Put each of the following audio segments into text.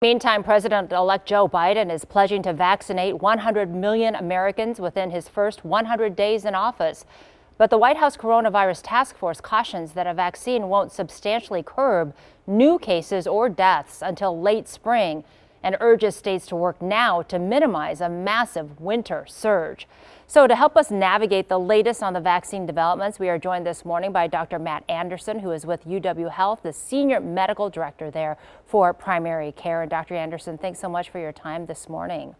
Meantime, President-elect Joe Biden is pledging to vaccinate 100 million Americans within his first 100 days in office. But the White House Coronavirus Task Force cautions that a vaccine won't substantially curb new cases or deaths until late spring, and urges states to work now to minimize a massive winter surge. So to help us navigate the latest on the vaccine developments, we are joined this morning by Dr. Matt Anderson, who is with UW Health, the Senior Medical Director there for primary care. And Dr. Anderson, thanks so much for your time this morning.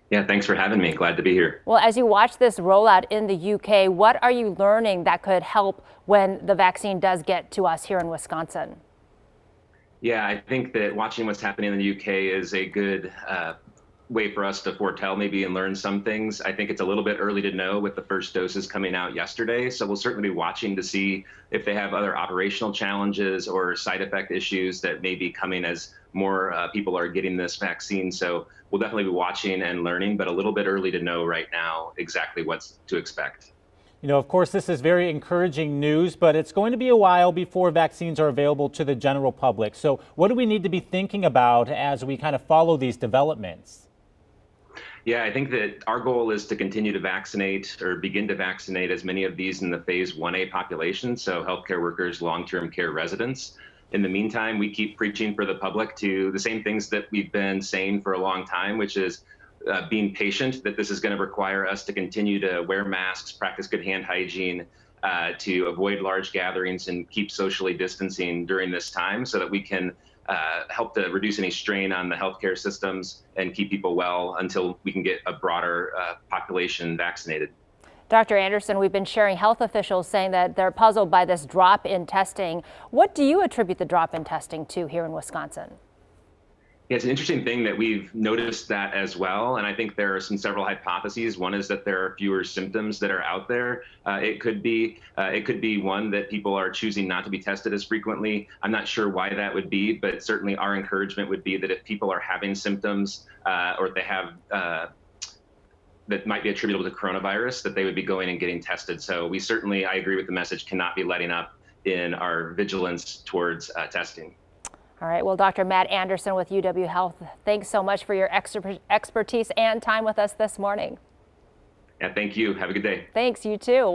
Yeah, thanks for having me. Glad to be here. Well, as you watch this rollout in the UK, what are you learning that could help when the vaccine does get to us here in Wisconsin? Yeah, I think that watching what's happening in the UK is a good way for us to foretell maybe and learn some things. I think it's a little bit early to know with the first doses coming out yesterday. So we'll certainly be watching to see if they have other operational challenges or side effect issues that may be coming as more people are getting this vaccine. So we'll definitely be watching and learning, but a little bit early to know right now exactly what's to expect. You know, of course, this is very encouraging news, but it's going to be a while before vaccines are available to the general public. So what do we need to be thinking about as we kind of follow these developments? Yeah, I think that our goal is to continue to vaccinate or begin to vaccinate as many of these in the phase 1A population, so healthcare workers, long-term care residents. In the meantime, we keep preaching for the public to the same things that we've been saying for a long time, which is being patient, that this is going to require us to continue to wear masks, practice good hand hygiene, to avoid large gatherings and keep socially distancing during this time so that we can help to reduce any strain on the healthcare systems and keep people well until we can get a broader population vaccinated. Dr. Anderson, we've been sharing health officials saying that they're puzzled by this drop in testing. What do you attribute the drop in testing to here in Wisconsin? Yeah, it's an interesting thing that we've noticed that as well. And I think there are several hypotheses. One is that there are fewer symptoms that are out there. It could be one that people are choosing not to be tested as frequently. I'm not sure why that would be, but certainly our encouragement would be that if people are having symptoms or if they have that might be attributable to coronavirus, that they would be going and getting tested. So we certainly, I agree with the message, cannot be letting up in our vigilance towards testing. All right. Well, Dr. Matt Anderson with UW Health, thanks so much for your expertise and time with us this morning. Yeah, thank you. Have a good day. Thanks. You too.